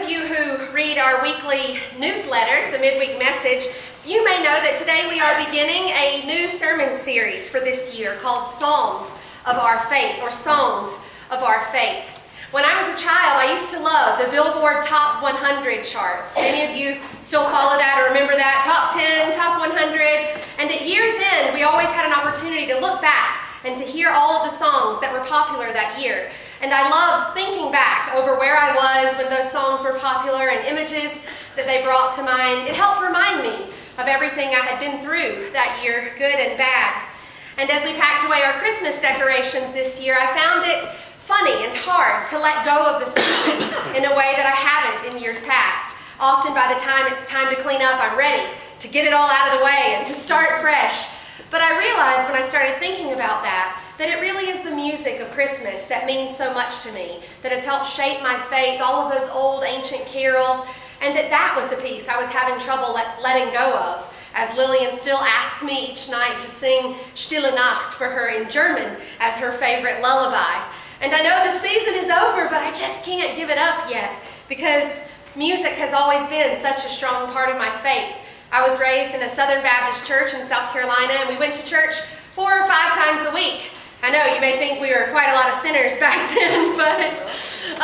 of you who read our weekly newsletters, the midweek message, you may know that today we are beginning a new sermon series for this year called Psalms of Our Faith, or Songs of Our Faith. When I was a child, I used to love the Billboard Top 100 charts. Any of you still follow that or remember that? Top 10, Top 100. And at year's end, we always had an opportunity to look back and to hear all of the songs that were popular that year. And I loved thinking back over where I was when those songs were popular and images that they brought to mind. It helped remind me of everything I had been through that year, good and bad. And as we packed away our Christmas decorations this year, I found it funny and hard to let go of the season in a way that I haven't in years past. Often by the time it's time to clean up, I'm ready to get it all out of the way and to start fresh. But I realized when I started thinking about that it really is the music of Christmas that means so much to me, that has helped shape my faith, all of those old ancient carols, and that was the piece I was having trouble letting go of, as Lillian still asked me each night to sing Stille Nacht for her in German as her favorite lullaby. And I know the season is over, but I just can't give it up yet, because music has always been such a strong part of my faith. I was raised in a Southern Baptist church in South Carolina, and we went to church 4 or 5 times a week. I know you may think we were quite a lot of sinners back then, but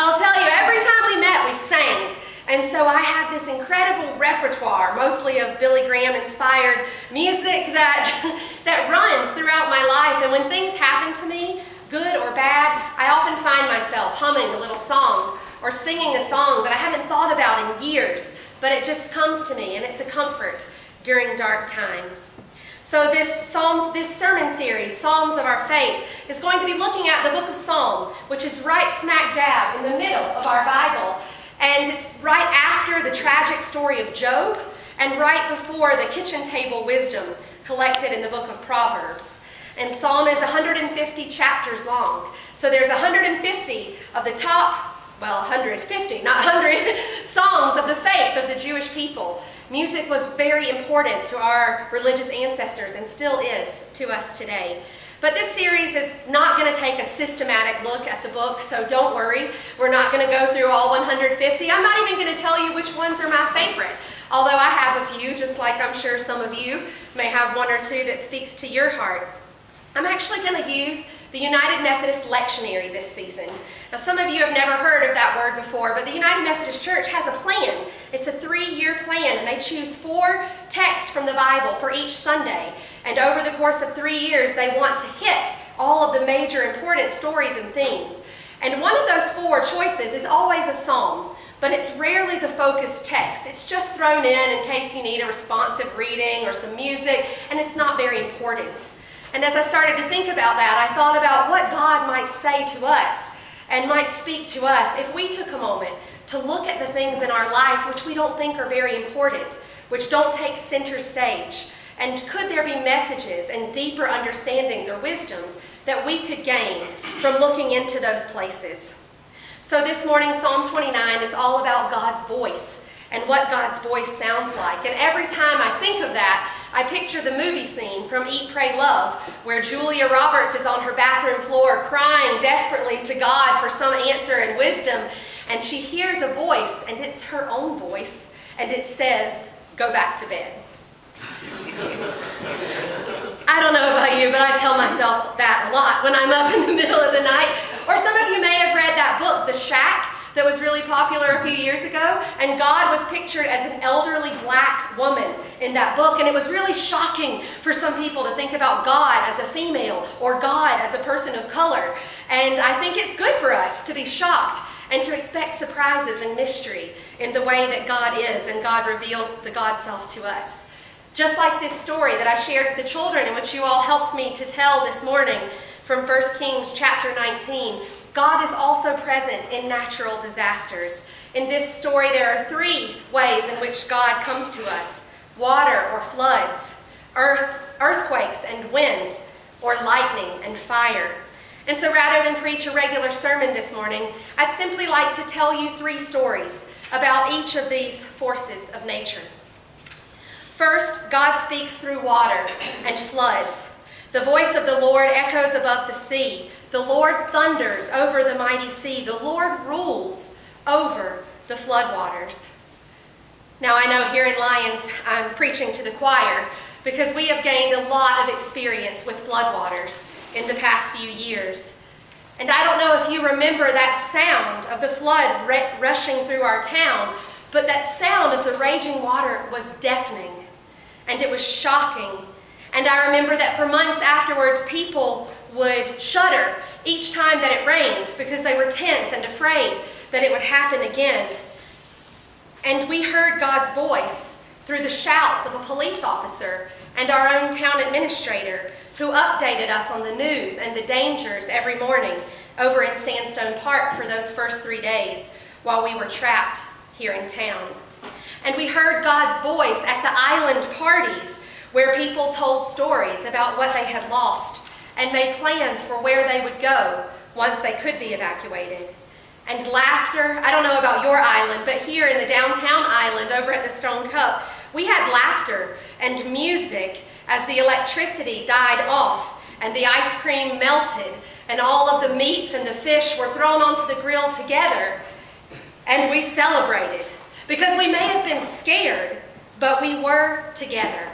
I'll tell you, every time we met, we sang. And so I have this incredible repertoire, mostly of Billy Graham-inspired music that runs throughout my life. And when things happen to me, good or bad, I often find myself humming a little song or singing a song that I haven't thought about in years, but it just comes to me, and it's a comfort during dark times. So this sermon series, Psalms of Our Faith, is going to be looking at the book of Psalm, which is right smack dab in the middle of our Bible. And it's right after the tragic story of Job and right before the kitchen table wisdom collected in the book of Proverbs. And Psalm is 150 chapters long. So there's 150 of the top, 150, not 100, songs of the faith of the Jewish people. Music was very important to our religious ancestors and still is to us today. But this series is not going to take a systematic look at the book, so don't worry. We're not going to go through all 150. I'm not even going to tell you which ones are my favorite, although I have a few, just like I'm sure some of you may have 1 or 2 that speaks to your heart. I'm actually going to use the United Methodist Lectionary this season. Now, some of you have never heard of that word before, but the United Methodist Church has a plan. It's a 3-year plan, and they choose 4 texts from the Bible for each Sunday. And over the course of 3 years, they want to hit all of the major important stories and themes. And one of those 4 choices is always a psalm, but it's rarely the focused text. It's just thrown in case you need a responsive reading or some music, and it's not very important. And as I started to think about that, I thought about what God might say to us and might speak to us if we took a moment to look at the things in our life which we don't think are very important, which don't take center stage. And could there be messages and deeper understandings or wisdoms that we could gain from looking into those places? So this morning, Psalm 29 is all about God's voice and what God's voice sounds like. And every time I think of that, I picture the movie scene from Eat, Pray, Love, where Julia Roberts is on her bathroom floor crying desperately to God for some answer and wisdom, and she hears a voice, and it's her own voice, and it says, "Go back to bed." I don't know about you, but I tell myself that a lot when I'm up in the middle of the night. Or some of you may have read that book, The Shack, that was really popular a few years ago, and God was pictured as an elderly black woman in that book, and it was really shocking for some people to think about God as a female or God as a person of color. And I think it's good for us to be shocked and to expect surprises and mystery in the way that God is, and God reveals the God self to us. Just like this story that I shared with the children and which you all helped me to tell this morning from 1 Kings chapter 19, God is also present in natural disasters. In this story, there are 3 ways in which God comes to us: water or floods, earthquakes and wind, or lightning and fire. And so rather than preach a regular sermon this morning, I'd simply like to tell you 3 stories about each of these forces of nature. First, God speaks through water and floods. The voice of the Lord echoes above the sea. The Lord thunders over the mighty sea. The Lord rules over the floodwaters. Now I know here in Lyons I'm preaching to the choir because we have gained a lot of experience with floodwaters in the past few years. And I don't know if you remember that sound of the flood rushing through our town, but that sound of the raging water was deafening, and it was shocking. And I remember that for months afterwards, people would shudder each time that it rained because they were tense and afraid that it would happen again. And we heard God's voice through the shouts of a police officer and our own town administrator who updated us on the news and the dangers every morning over in Sandstone Park for those first 3 days while we were trapped here in town. And we heard God's voice at the island parties where people told stories about what they had lost and made plans for where they would go once they could be evacuated. And laughter, I don't know about your island, but here in the downtown island over at the Stone Cup, we had laughter and music as the electricity died off and the ice cream melted and all of the meats and the fish were thrown onto the grill together. And we celebrated because we may have been scared, but we were together.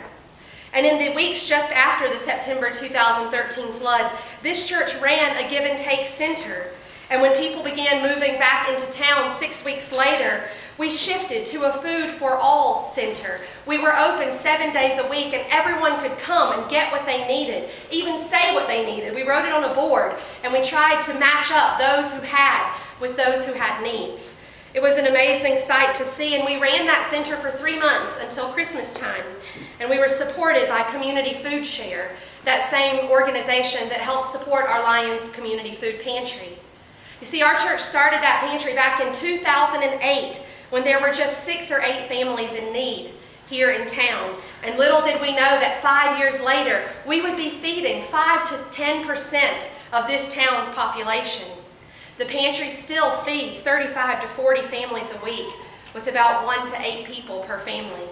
And in the weeks just after the September 2013 floods, this church ran a give and take center. And when people began moving back into town 6 weeks later, we shifted to a food for all center. We were open 7 days a week and everyone could come and get what they needed, even say what they needed. We wrote it on a board and we tried to match up those who had with those who had needs. It was an amazing sight to see, and we ran that center for 3 months until Christmas time. And we were supported by Community Food Share, that same organization that helps support our Lyons Community Food Pantry. You see, our church started that pantry back in 2008 when there were just 6 or 8 families in need here in town. And little did we know that 5 years later, we would be feeding 5 to 10% of this town's population. The pantry still feeds 35 to 40 families a week with about 1 to 8 people per family.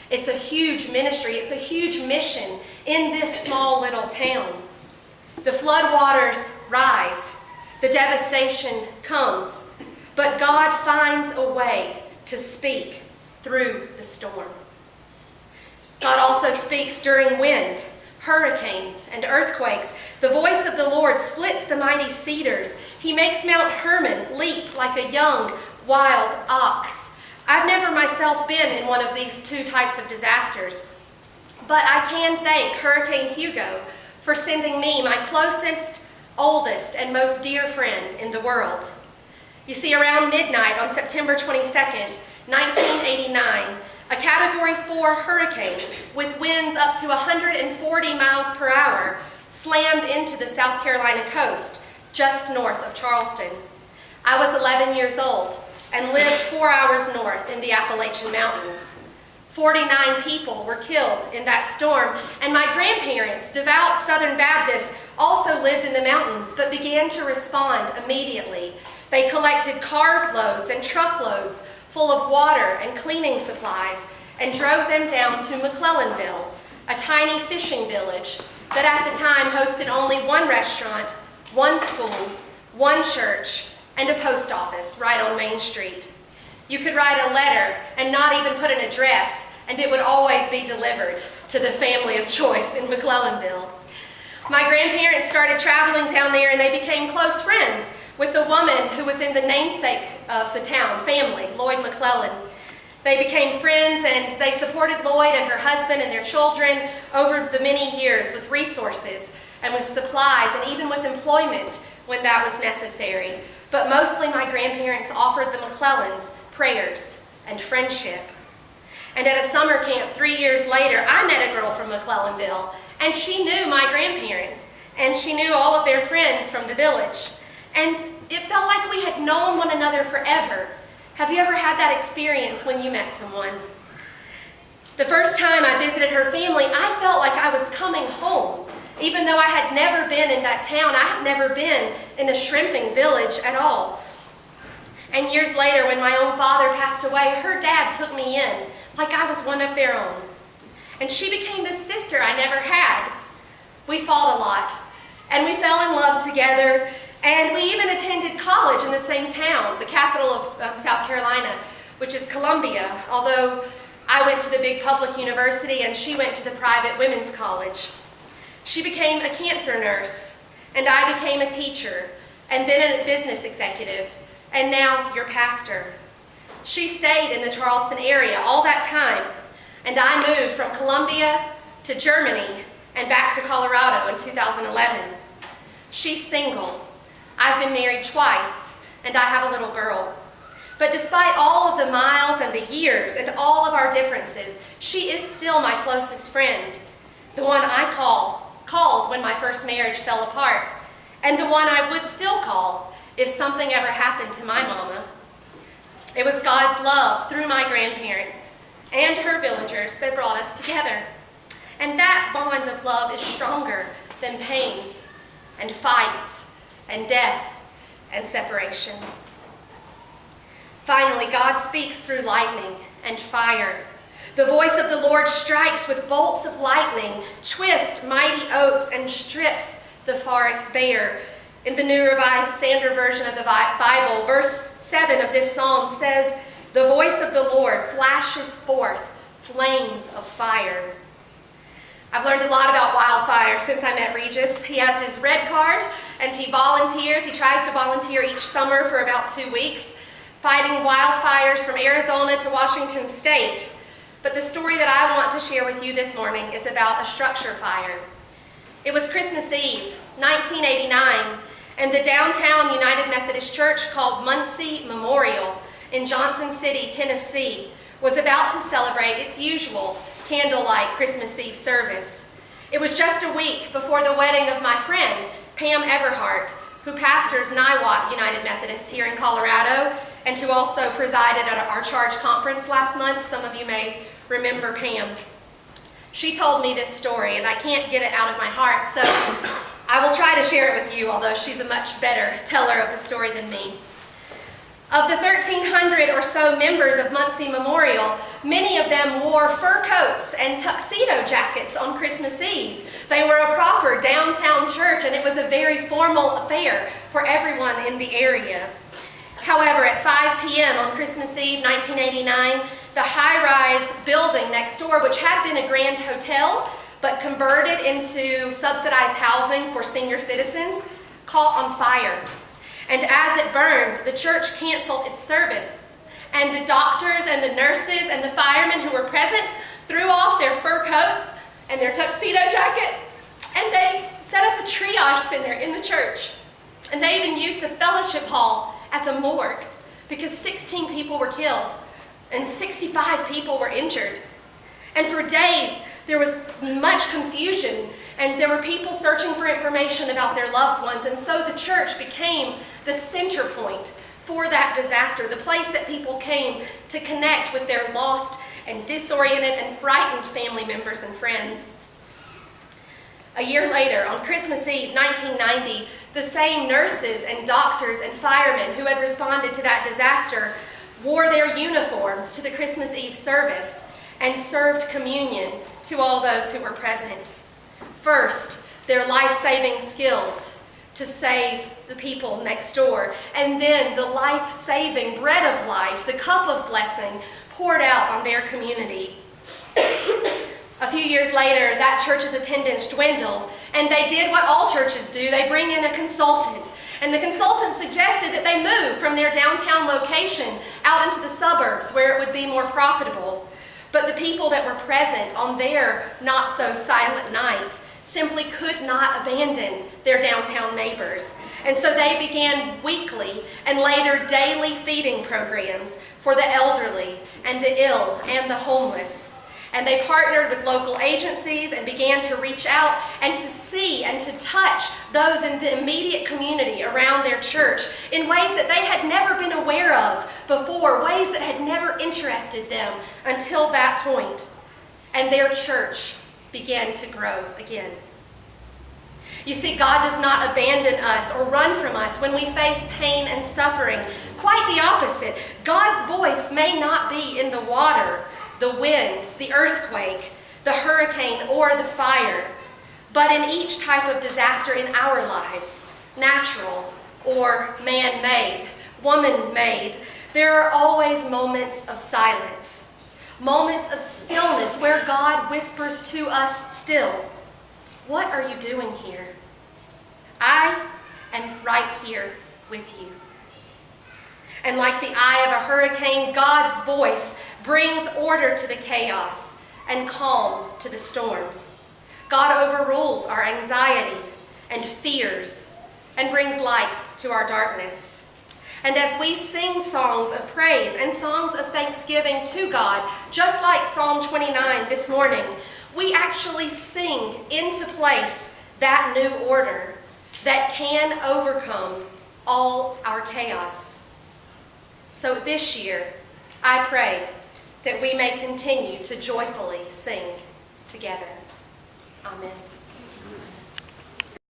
It's a huge ministry. It's a huge mission in this small little town. The floodwaters rise. The devastation comes. But God finds a way to speak through the storm. God also speaks during wind, hurricanes, and earthquakes. The voice of the Lord splits the mighty cedars. He makes Mount Hermon leap like a young, wild ox. I've never myself been in one of these 2 types of disasters, but I can thank Hurricane Hugo for sending me my closest, oldest, and most dear friend in the world. You see, around midnight on September 22nd, 1989, a Category 4 hurricane with winds up to 140 miles per hour slammed into the South Carolina coast just north of Charleston. I was 11 years old and lived 4 hours north in the Appalachian Mountains. 49 people were killed in that storm, and my grandparents, devout Southern Baptists, also lived in the mountains but began to respond immediately. They collected carloads and truckloads full of water and cleaning supplies and drove them down to McClellanville, a tiny fishing village that at the time hosted only 1 restaurant, 1 school, 1 church, and a post office right on Main Street. You could write a letter and not even put an address, and it would always be delivered to the family of choice in McClellanville. My grandparents started traveling down there, and they became close friends with the woman who was in the namesake of the town family, Lloyd McClellan. They became friends, and they supported Lloyd and her husband and their children over the many years with resources and with supplies and even with employment when that was necessary. But mostly my grandparents offered the McClellans prayers and friendship. And at a summer camp 3 years later, I met a girl from McClellanville, and she knew my grandparents, and she knew all of their friends from the village. And it felt like we had known one another forever. Have you ever had that experience when you met someone? The first time I visited her family, I felt like I was coming home. Even though I had never been in that town, I had never been in a shrimping village at all. And years later, when my own father passed away, her dad took me in like I was one of their own. And she became the sister I never had. We fought a lot, and we fell in love together, And we even attended college in the same town, the capital of South Carolina, which is Columbia, although I went to the big public university and she went to the private women's college. She became a cancer nurse, and I became a teacher, and then a business executive, and now your pastor. She stayed in the Charleston area all that time, and I moved from Columbia to Germany and back to Colorado in 2011. She's single. I've been married twice, and I have a little girl. But despite all of the miles and the years and all of our differences, she is still my closest friend, the one I called when my first marriage fell apart, and the one I would still call if something ever happened to my mama. It was God's love through my grandparents and her villagers that brought us together. And that bond of love is stronger than pain and fights and death and separation. Finally, God speaks through lightning and fire. The voice of the Lord strikes with bolts of lightning, twists mighty oaks, and strips the forest bare. In the New Revised Standard Version of the Bible, verse 7 of this psalm says, "The voice of the Lord flashes forth flames of fire." I've learned a lot about wildfire since I met Regis. He has his red card, and he volunteers. He tries to volunteer each summer for about 2 weeks, fighting wildfires from Arizona to Washington State. But the story that I want to share with you this morning is about a structure fire. It was Christmas Eve, 1989, and the downtown United Methodist Church called Muncie Memorial in Johnson City, Tennessee, was about to celebrate its usual candlelight Christmas Eve service. It was just a week before the wedding of my friend, Pam Everhart, who pastors Niwot United Methodist here in Colorado, and who also presided at our Charge conference last month. Some of you may remember Pam. She told me this story, and I can't get it out of my heart, so I will try to share it with you, although she's a much better teller of the story than me. Of the 1,300 or so members of Muncie Memorial, many of them wore fur coats and tuxedo jackets on Christmas Eve. They were a proper downtown church, and it was a very formal affair for everyone in the area. However, at 5 p.m. on Christmas Eve, 1989, the high-rise building next door, which had been a grand hotel, but converted into subsidized housing for senior citizens, caught on fire. And as it burned, the church canceled its service. And the doctors and the nurses and the firemen who were present threw off their fur coats and their tuxedo jackets, and they set up a triage center in the church. And they even used the fellowship hall as a morgue, because 16 people were killed and 65 people were injured. And for days, there was much confusion, and there were people searching for information about their loved ones. And so the church became the center point for that disaster, the place that people came to connect with their lost and disoriented and frightened family members and friends. A year later, on Christmas Eve, 1990, the same nurses and doctors and firemen who had responded to that disaster wore their uniforms to the Christmas Eve service and served communion to all those who were present. First, their life-saving skills to save the people next door, and then the life-saving bread of life, the cup of blessing, poured out on their community. A few years later, that church's attendance dwindled, and they did what all churches do. They bring in a consultant, and the consultant suggested that they move from their downtown location out into the suburbs where it would be more profitable. But the people that were present on their not-so-silent night simply could not abandon their downtown neighbors. And so they began weekly and later daily feeding programs for the elderly and the ill and the homeless. And they partnered with local agencies and began to reach out and to see and to touch those in the immediate community around their church in ways that they had never been aware of before, ways that had never interested them until that point. And their church began to grow again. You see, God does not abandon us or run from us when we face pain and suffering. Quite the opposite. God's voice may not be in the water, the wind, the earthquake, the hurricane, or the fire, but in each type of disaster in our lives, natural or man-made, woman-made, there are always moments of silence, moments of stillness where God whispers to us still, "What are you doing here? I am right here with you." And like the eye of a hurricane, God's voice brings order to the chaos and calm to the storms. God overrules our anxiety and fears and brings light to our darkness. And as we sing songs of praise and songs of thanksgiving to God, just like Psalm 29 this morning, we actually sing into place that new order that can overcome all our chaos. So this year, I pray that we may continue to joyfully sing together. Amen.